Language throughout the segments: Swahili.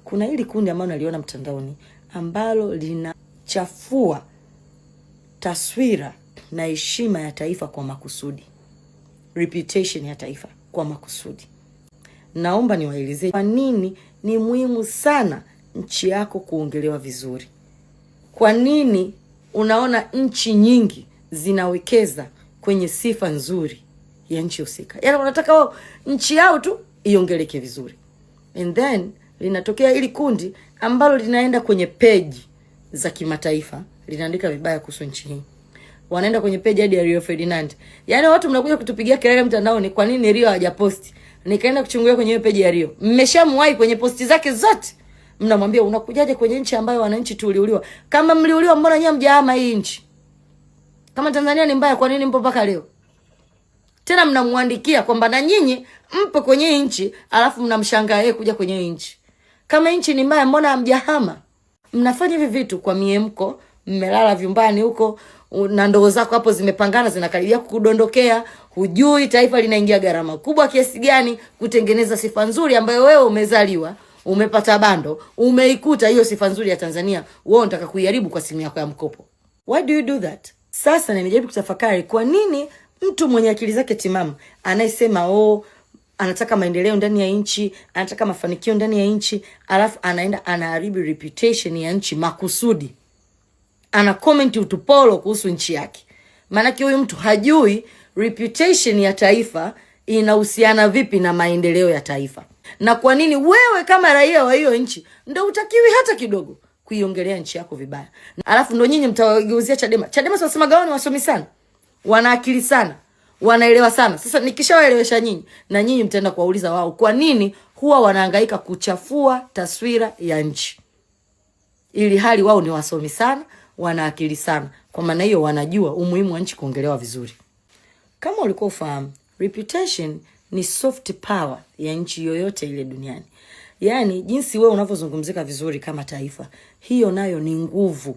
kuna hili kundi ambalo naliona mtandaoni ambalo linachafua taswira na heshima ya taifa kwa makusudi, reputation ya taifa kwa makusudi. Naomba niwaelezee kwa nini ni muhimu sana nchi yako kuongelewa vizuri. Kwa nini unaona nchi nyingi zinawekeza kwenye sifa nzuri ya nchi husika. Yaani wanataka nchi yao tu iongeleke vizuri. And then linatokea ili kundi ambalo linaenda kwenye page za kimataifa, linaandika vibaya kuhusu nchi hii. Wanaenda kwenye page hadi ya Rio Ferdinand. Yaani watu mnakuja kutupigia kelele mtandaoni, kwa nini Rio hajaposti? Nikaenda kuchungulia kwenye hiyo page ya Rio. Mmeshamwahi kwenye posti zake zote. Mnamwambia unakujaje kwenye nchi ambayo wananchi tuliuliwa? Kama mliuliwa mbona nyinyi mjahama hii nchi? Kama Tanzania ni mbaya, kwa nini mpo mpaka leo? Tena mnamwandikia kwamba na nyinyi mpo kwenye nchi, alafu mnamshangaa yeye kuja kwenye nchi. Kama nchi ni mbaya, mbona hamjahama? Mnafanya hivi vitu kwa miemko, mmelala vyumbani huko na ndoo zako hapo zimepangana zinakaribia kukudondokea, hujui taifa linaingia gharama kubwa kiasi gani kutengeneza sifa nzuri ambayo wewe umezaliwa, umepata bando, umeikuta hiyo sifa nzuri ya Tanzania, wewe unataka kuiharibu kwa simu yako ya mkopo. Why do you do that? Sasa nimejaribu kutafakari kwa nini mtu mwenye akili zake timamu anayesema anataka maendeleo ndani ya nchi, anataka mafanikio ndani ya nchi, alafu anaenda anaharibu reputation ya nchi makusudi. Ana comment utupolo kuhusu nchi yake. Maana huyu mtu hajui reputation ya taifa inahusiana vipi na maendeleo ya taifa. Na kwa nini wewe kama raia wa hiyo nchi ndio utakiwi hata kidogo kuiongelea nchi yako vibaya. Alafu ndio nyinyi mtawageuzia Chadema. Chadema wanasema gawani wasomi sana. Wana akili sana. Wanaelewa sana. Sasa nikishawaelewesha nyinyi na nyinyi mtaenda kuwauliza wao kwa nini huwa wanahangaika kuchafua taswira ya nchi. Ili hali wao ni wasomi sana, wana akili sana. Kwa maana hiyo wanajua umuhimu wa nchi kuongelewa vizuri. Kama ulikuwa ufahamu, reputation ni soft power ya nchi yoyote ile duniani. Yaani jinsi wewe unavyozungumzika vizuri kama taifa, hiyo nayo ni nguvu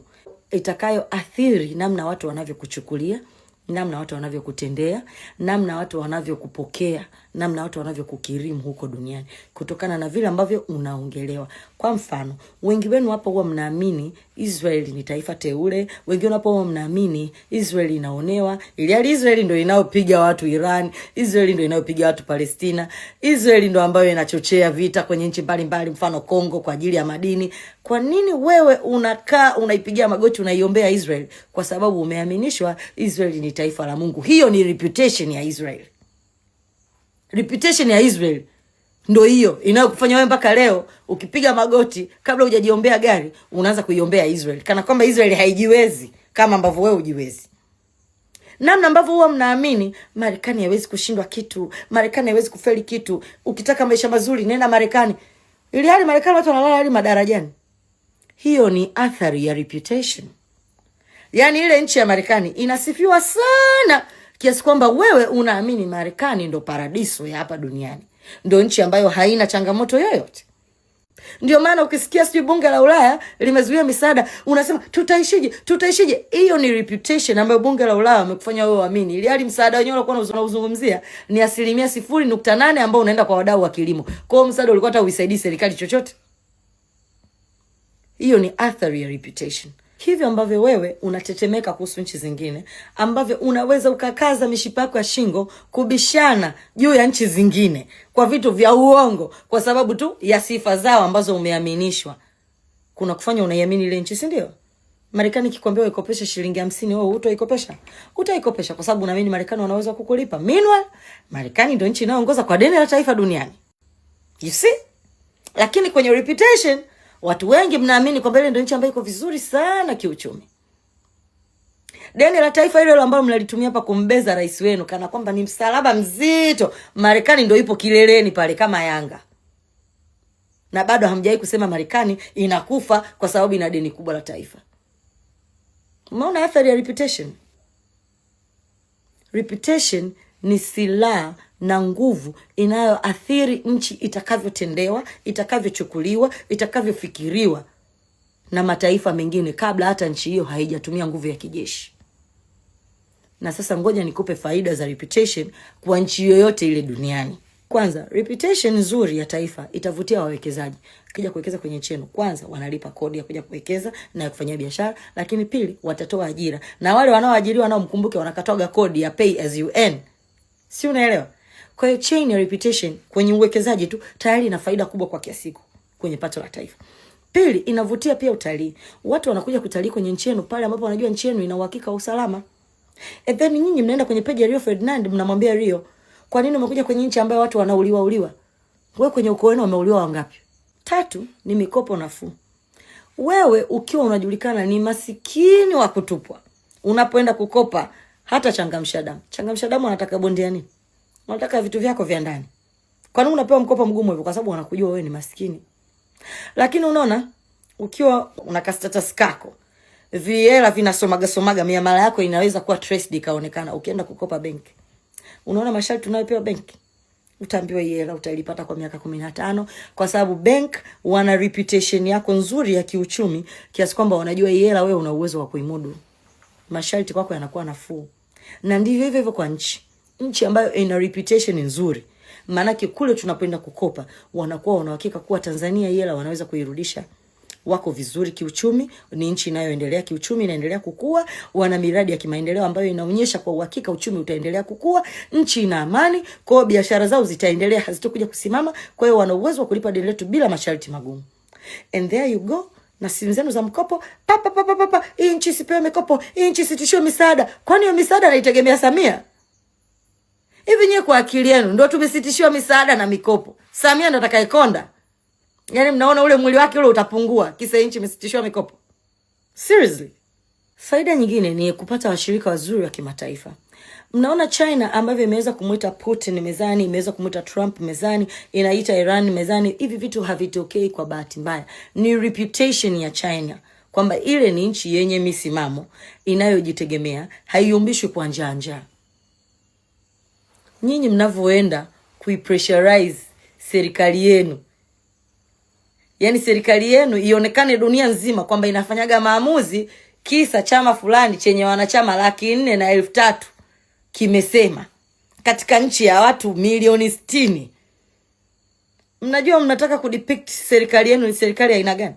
itakayo athiri namna watu wanavyokuchukulia, namna watu wanavyokutendea, namna watu wanavyokupokea, namna watu wanavyokukirimu huko duniani kutokana na vile ambavyo unaongelewa. Kwa mfano, wengi wenu hapo huwa mnaamini Israel ni taifa teule, wengi wenu hapo huwa mnaamini Israel inaonewa, ili Israel ndio inayopiga watu Iran, Israel ndio inayopiga watu Palestina, Israel ndio ambayo inachochea vita kwenye nchi mbalimbali mfano Kongo kwa ajili ya madini. Kwa nini wewe unakaa unaipigia magoti unaiombea Israel? Kwa sababu umeaminishwa Israel ni taifa la Mungu. Hiyo ni reputation ya Israel. Reputation ya Israel ndio hiyo inayokufanya wewe mpaka leo ukipiga magoti kabla hujajiombea gari unaanza kuiombea Israel kana kwamba Israel haijiwezi kama ambavyo wewe hujiwezi. Namna ambavyo huwa mnaamini Marekani haiwezi kushindwa kitu, Marekani haiwezi kufeli kitu, ukitaka maisha mazuri nenda Marekani. Ili hali Marekani watu wanalala hadi madarajani. Hiyo ni athari ya reputation. Yaani ile nchi ya Marekani inasifiwa sana kiasi kwamba wewe unaamini Marekani ndo paradiso ya hapa duniani. Ndo nchi ambayo haina changamoto yoyote. Ndio maana ukisikia sijui bunge la Ulaya limezuia misaada, unasema tutaishije? Hiyo ni reputation ambayo bunge la Ulaya wamekufanya wewe uamini. Ili hali msaada wenyewe ulikuwa unauzungumzia ni 0.8% ambao unaenda kwa wadau wa kilimo. Kwa hiyo msaada ulikuwa hata uisaidii serikali chochote. Hiyo ni athari ya reputation. Hivyo ambavyo wewe unatetemeka kuhusu nchi zingine, ambavyo unaweza ukakaza mishipa yako ya shingo kubishana juu ya nchi zingine kwa vitu vya uongo kwa sababu tu ya sifa zao ambazo umeaminishwa, kuna kufanya unaiamini ile nchi, si ndio? Marekani ikikwambia uikopeshe shilingi 50, wewe utaikopesha? Utaikopesha kwa sababu unaamini Marekani wanaweza kukulipa. Meanwhile, Marekani ndio nchi inayoongoza kwa deni la taifa duniani. You see? Lakini kwenye reputation watu wengi mnaamini kwamba ile ndio nchi ambayo iko vizuri sana kiuchumi. Deni la taifa ile ambalo mnalitumia hapa kumbeza rais wenu kana kwamba ni msalaba mzito, Marekani ndio ipo kileleni pale kama Yanga. Na bado hamjai kusema Marekani inakufa kwa sababu ina deni kubwa la taifa. Umeona athari ya reputation? Reputation ni silaha na nguvu inayoathiri nchi itakavyotendewa, itakavyochukuliwa, itakavyofikiriwa na mataifa mengine kabla hata nchi hiyo haijatumia nguvu ya kijeshi. Na sasa ngoja nikupe faida za reputation kwa nchi yoyote ile duniani. Kwanza, reputation nzuri ya taifa itavutia wawekezaji. Kija kuwekeza kwenye nchi yenu, kwanza wanalipa kodi ya kuja kuwekeza na kufanya biashara, lakini pili watatoa ajira. Na wale wanaoajiriwa nao mkumbuke wanakatoga kodi ya pay as you earn. Si unaelewa? Kwa hiyo chain ya reputation kwenye uwekezaji tu tayari ina faida kubwa kwa kiasi kwenye pato la taifa. Pili, inavutia pia utalii. Watu wanakuja kutalii kwenye nchi yenu pale ambapo wanajua nchi yenu ina uhakika wa usalama. And then nyinyi mnaenda kwenye page ya Rio Ferdinand mnamwambia Rio, kwa nini umekuja kwenye nchi ambayo watu wanauliwa? Wewe kwenye ukoo wenu wameuliwa wangapi? Tatu, ni mikopo nafuu. Wewe ukiwa unajulikana ni masikini wa kutupwa, unapoenda kukopa hata Changamsha Damu anataka bondia nini? Wanataka vitu vyako vya ndani. Kwa nini unapewa mkopo mgumu hivyo? Kwa sababu wanakujua wewe ni maskini. Lakini unaona, ukiwa una status kako, viela vinasomaga miamala yako inaweza kuwa traced ikaonekana. Ukienda kukopa benki, unaona masharti tunayopewa benki, utaambiwa hela utalipata kwa miaka 15 kwa sababu bank wana reputation yako nzuri ya kiuchumi kiasi kwamba wanajua hela wewe una uwezo wa kuimudu. Masharti kwako yanakuwa nafuu. Na ndivyo hivyo kwa nchi ambayo ina reputation nzuri, maana kule tunapoenda kukopa wanakuwa wanahakika kuwa Tanzania hela wanaweza kuirudisha. Wako vizuri kiuchumi, ni nchi inayoendelea kiuchumi, inaendelea kukua, wana miradi ya kimaendeleo ambayo inaonyesha kwa uhakika uchumi utaendelea kukua, nchi ina amani, kwa hiyo biashara zao zitaendelea, hazitokuja kusimama, kwa hiyo wana uwezo wa kulipa deni letu bila masharti magumu. And there you go, na simu zenu za mkopo, hii nchi sipewe mikopo, hii nchi sitishiwe misaada. Kwani hiyo misaada naitegemea Samia? Hivi nyewe kwa akili yenu ndio tumesitishiwa misaada na mikopo? Samia ndo atakayekonda? Yaani mnaona ule mwili wake ule utapungua kisa nchi imesitishiwa mikopo? Seriously. Faida nyingine ni kupata washirika wazuri wa kimataifa. Mnaona China ambavyo imeweza kumuita Putin mezani, imeweza kumuita Trump mezani, inaita Iran mezani. Hivi vitu havitokei kwa bahati mbaya. Ni reputation ya China kwamba ile ni nchi yenye misimamo, inayojitegemea, haiyumbishwi kwa njaa. Nyinyi mnavoenda kuipressurize serikali yenu, yani serikali yenu ionekane dunia nzima kwamba inafanyaga maamuzi kisa chama fulani chenye wanachama 403,000 kimesema katika nchi ya watu milioni 60. Mnajua mnataka kudepict serikali yenu ni serikali ya aina gani?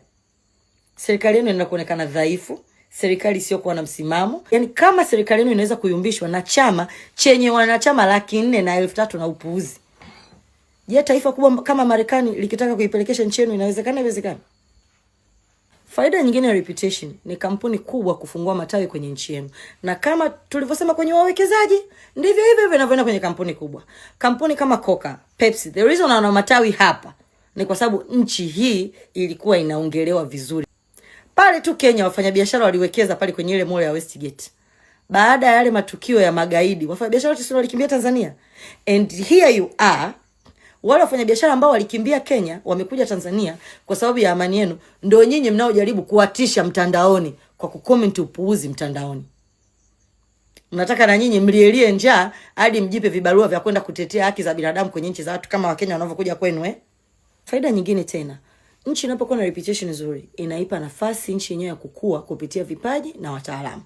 Serikali yenu inaenda kuonekana dhaifu, serikali sio kuwa na msimamo. Yani kama serikali yenu inaweza kuyumbishwa na chama chenye wanachama 403,000 na upuuzi, je, taifa kubwa kama Marekani likitaka kuipelekesha nchi yenu inawezekana? Inawezekana. Faida nyingine ya reputation ni kampuni kubwa kufungua matawi kwenye nchi yenu. Na kama tulivyosema kwenye wawekezaji, ndivyo hivyo vinavyoenda kwenye kampuni kubwa. Kampuni kama Coca, Pepsi, the reason wana matawi hapa ni kwa sababu nchi hii ilikuwa inaongelewa vizuri. Pale tu Kenya wafanyabiashara waliwekeza pale kwenye ile mall ya Westgate. Baada ya yale matukio ya magaidi, wafanyabiashara wote walikimbia Tanzania. And here you are, wale wafanyabiashara ambao walikimbia Kenya wamekuja Tanzania kwa sababu ya amani yenu, ndio nyinyi mnaojaribu kuwatisha mtandaoni kwa kucomment upuuzi mtandaoni. Mnataka na nyinyi mlielie njaa hadi mjipe vibarua vya kwenda kutetea haki za binadamu kwenye nchi za watu kama Wakenya wanavyokuja kwenu. Faida nyingine tena, nchi inapokuwa na reputation nzuri, inaipa nafasi nchi yenyewe ya kukua kupitia vipaji na wataalamu.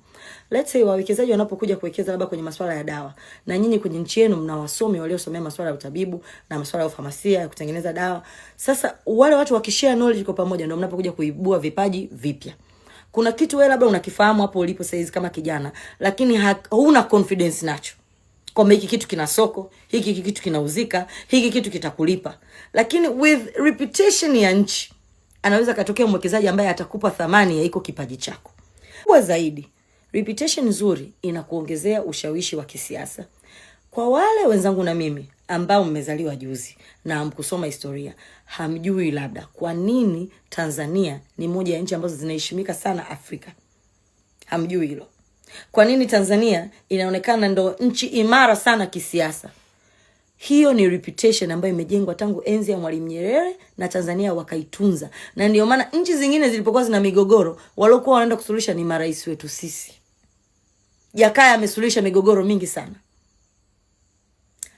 Let's say wawekezaji wanapokuja kuwekeza labda kwenye masuala ya dawa, na nyinyi kwenye nchi yenu mna wasomi waliosomea masuala ya utabibu na masuala ya famasia ya kutengeneza dawa. Sasa wale watu wakishare knowledge kwa pamoja ndio mnapokuja kuibua vipaji vipya. Kuna kitu wewe labda unakifahamu hapo ulipo saizi kama kijana, lakini huna confidence nacho, kwamba hiki kitu kina soko, hiki kitu kinauzika, hiki kitu kitakulipa. Lakini with reputation ya nchi, anaweza katokea mwekezaji ambaye atakupa thamani ya iko kipaji chako. Kwa zaidi, reputation nzuri inakuongezea ushawishi wa kisiasa. Kwa wale wenzangu na mimi ambao mmezaliwa juzi na hamkusoma historia, hamjui labda kwa nini Tanzania ni moja ya nchi ambazo zinaheshimika sana Afrika. Hamjui hilo. Kwa nini Tanzania inaonekana ndo nchi imara sana kisiasa? Hiyo ni reputation ambayo imejengwa tangu enzi ya Mwalimu Nyerere na Tanzania wakaitunza. Na ndio maana nchi zingine zilipokuwa zina migogoro, waliokuwa wanaenda kusuluhisha ni marais wetu sisi. Jakaya amesuluhisha migogoro mingi sana.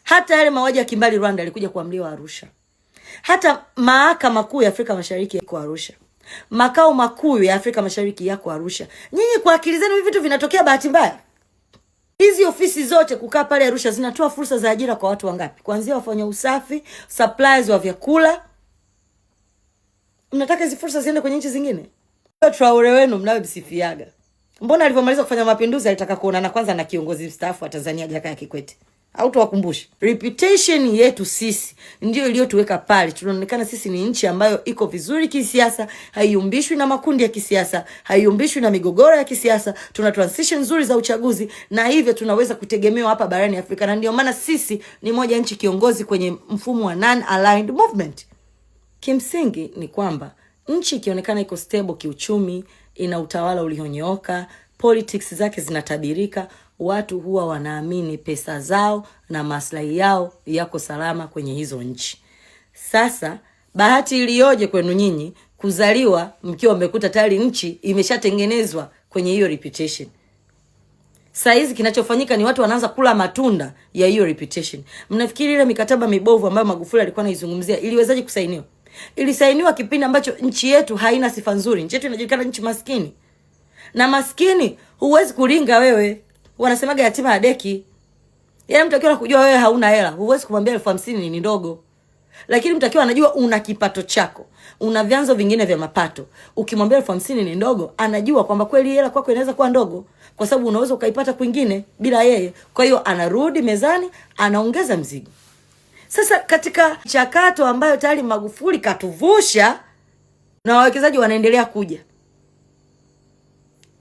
Hata yale mauaji ya kimbali Rwanda alikuja kuamliwa Arusha. Hata mahakama kuu ya Afrika Mashariki yako Arusha. Makao makuu ya Afrika Mashariki yako Arusha. Nyinyi kwa akili zenu hivi vitu vinatokea bahati mbaya? Hizi ofisi zote kukaa pale Arusha zinatoa fursa za ajira kwa watu wangapi? Kuanzia wafanya usafi, supplies wa vyakula. Mnataka hizi fursa ziende kwenye nchi zingine? Traore wenu mnayemsifiaga, mbona alivyomaliza kufanya mapinduzi alitaka kuonana kwanza na kiongozi mstaafu wa Tanzania Jakaya Kikwete? Au tuwakumbushe, reputation yetu sisi ndio iliyotuweka pale. Tunaonekana sisi ni nchi ambayo iko vizuri kisiasa, haiyumbishwi na makundi ya kisiasa, haiyumbishwi na migogoro ya kisiasa. Tuna transition nzuri za uchaguzi, na hivyo tunaweza kutegemewa hapa barani Afrika, na ndio maana sisi ni moja nchi kiongozi kwenye mfumo wa non-aligned movement. Kimsingi ni kwamba nchi ikionekana iko stable kiuchumi, ina utawala ulionyooka, politics zake zinatabirika, watu huwa wanaamini pesa zao na maslahi yao yako salama kwenye hizo nchi. Sasa bahati iliyoje kwenu nyinyi kuzaliwa mkiwa mmekuta tayari nchi imeshatengenezwa kwenye hiyo reputation. Sasa hizi kinachofanyika ni watu wanaanza kula matunda ya hiyo reputation. Mnafikiri ile mikataba mibovu ambayo Magufuli alikuwa anaizungumzia iliwezaje kusainiwa? Ilisainiwa kipindi ambacho nchi yetu haina sifa nzuri. Nchi yetu inajulikana nchi maskini. Na maskini huwezi kulinga wewe. Wanasemaga yatima adeki. Yaani mtu akiwa anakujua wewe hauna hela, huwezi kumwambia 50,000 ni ndogo. Lakini mtu akiwa anajua una kipato chako, una vyanzo vingine vya mapato, ukimwambia 50,000 ni ndogo, anajua kwamba kweli hela kwako inaweza kuwa ndogo, kwa sababu unaweza ukaipata kwingine bila yeye. Kwa hiyo anarudi mezani, anaongeza mzigo. Sasa katika chakato ambayo tayari Magufuli katuvusha na wawekezaji wanaendelea kuja,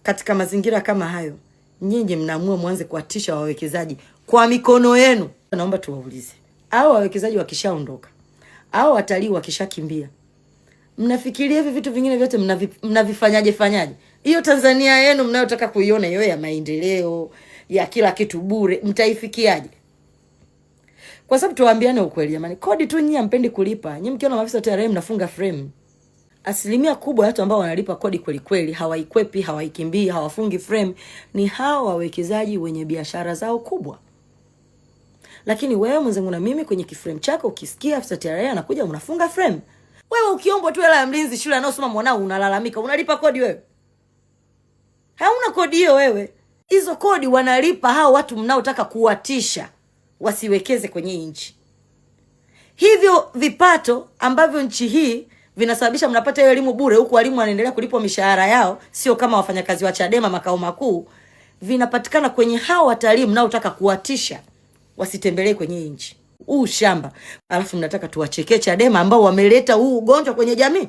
katika mazingira kama hayo, nyinyi mnaamua mwanze kuatisha wawekezaji kwa mikono yenu. Naomba tuwaulize, hao wawekezaji wakishaondoka, hao watalii wakishakimbia, mnafikiria hivi vitu vingine vyote mnavifanyaje? Hiyo Tanzania yenu mnayotaka kuiona hiyo ya maendeleo, ya kila kitu bure, mtaifikiaje? Kwa sababu tuwaambiane ukweli jamani, kodi tu nyinyi hampendi kulipa. Nyinyi mkiona maafisa wa TRA mnafunga frame. Asilimia kubwa watu ambao wanalipa kodi kweli kweli, hawaikwepi, hawaikimbii, hawafungi frame, ni hao wawekezaji wenye biashara zao kubwa. Lakini wewe mwenzangu na mimi kwenye kiframe chako ukisikia afisa TRA anakuja unafunga frame. Wewe ukiombwa tu hela ya mlinzi shule anaosoma mwanao unalalamika, unalipa kodi wewe? Hauna kodi hiyo wewe. Hizo kodi wanalipa hao watu mnaotaka kuwatisha wasiwekeze kwenye nchi. Hivyo vipato ambavyo nchi hii vinasababisha mnapata hiyo elimu bure, huku walimu wanaendelea kulipwa mishahara yao, sio kama wafanyakazi wa Chadema makao makuu, vinapatikana kwenye hao watalii mnaotaka kuwatisha wasitembelee kwenye nchi. Shamba. Alafu mnataka tuwachekee Chadema ambao wameleta huu ugonjwa kwenye jamii.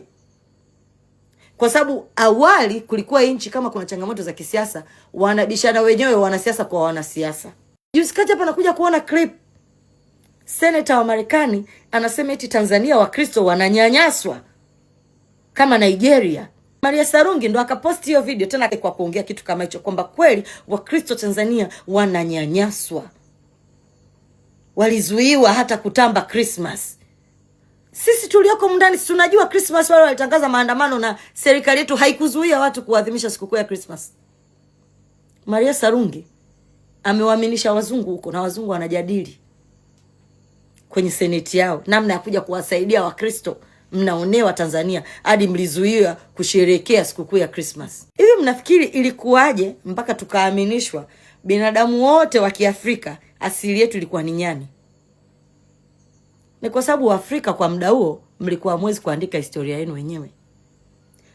Kwa sababu awali kulikuwa nchi kama kuna changamoto za kisiasa, wanabishana wenyewe wanasiasa kwa wanasiasa. Juzi kati hapa nakuja kuona clip. Senator wa Marekani anasema eti Tanzania Wakristo wananyanyaswa kama Nigeria. Maria Sarungi ndo akaposti hiyo video tena kwa kuongea kitu kama hicho, kwamba kweli Wakristo Tanzania wananyanyaswa. Walizuiwa hata kutamba Christmas. Sisi tulioko ndani tunajua Christmas wale walitangaza maandamano na serikali yetu haikuzuia watu kuadhimisha sikukuu ya Christmas. Maria Sarungi amewaaminisha wazungu huko, na wazungu wanajadili kwenye seneti yao namna ya kuja kuwasaidia Wakristo. Mnaonewa Tanzania hadi mlizuia kusherehekea sikukuu ya Christmas. Hivi mnafikiri ilikuwaje mpaka tukaaminishwa binadamu wote wa Kiafrika asili yetu ilikuwa ni nyani? Ni kwa sababu Afrika kwa muda huo mlikuwa mwezi kuandika historia yenu wenyewe.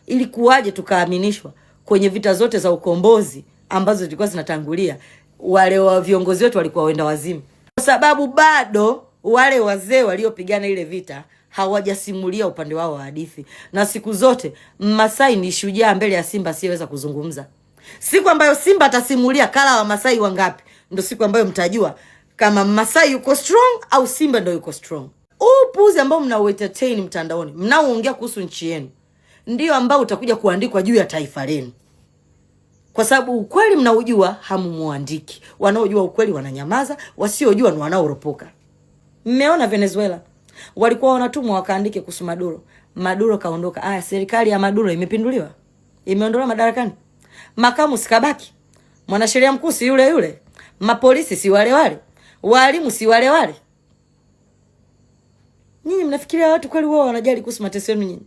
Ilikuwaje tukaaminishwa kwenye vita zote za ukombozi ambazo zilikuwa zinatangulia, wale wa viongozi wetu walikuwa wenda wazimu? Kwa sababu bado wale wazee waliopigana ile vita hawajasimulia upande wao wa hadithi. Na siku zote Masai ni shujaa mbele ya simba asiyeweza kuzungumza. Siku ambayo simba atasimulia kala wa Masai wangapi, ndio siku ambayo mtajua kama Masai yuko strong au simba ndio yuko strong. Upuuzi ambao mnauentertain mtandaoni, mnaoongea kuhusu nchi yenu, ndio ambao utakuja kuandikwa juu ya taifa lenu. Kwa sababu ukweli mnaujua hamumuandiki. Wanaojua ukweli wananyamaza, wasiojua ni wanaoropoka. Mmeona Venezuela walikuwa wanatumwa wakaandike kuhusu Maduro. Maduro kaondoka. Serikali ya Maduro imepinduliwa, imeondolewa madarakani. Makamu sikabaki. Mwanasheria mkuu si yule yule. Mapolisi si wale wale. Walimu si wale wale. Nyinyi mnafikiria watu kweli wao wanajali kuhusu mateso yenu nyinyi?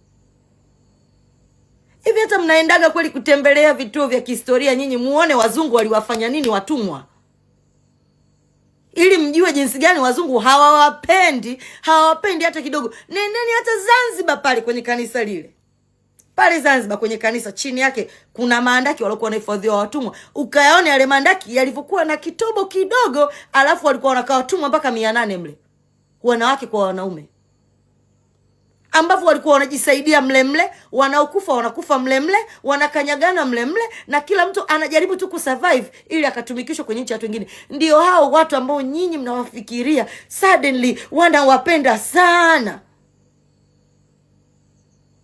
Hivi hata mnaendaga kweli kutembelea vituo vya kihistoria nyinyi muone wazungu waliwafanya nini watumwa? ili mjue jinsi gani wazungu hawawapendi hata kidogo. Nendeni hata Zanzibar pale kwenye kanisa lile. Pale Zanzibar kwenye kanisa chini yake kuna maandaki walikuwa wanahifadhiwa watumwa. Ukayaone yale maandaki yalivyokuwa na kitobo kidogo, alafu walikuwa wanakaa watumwa mpaka 800 mle. Wanawake kwa wanaume. Ambapo walikuwa wanajisaidia mle, wanaokufa wanakufa mle, wanakanyagana mle, na kila mtu anajaribu tu kusurvive ili akatumikishwe kwenye nchi ya watu wengine. Ndio hao watu ambao nyinyi mnawafikiria suddenly wanawapenda sana.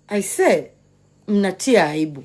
I say, mnatia aibu.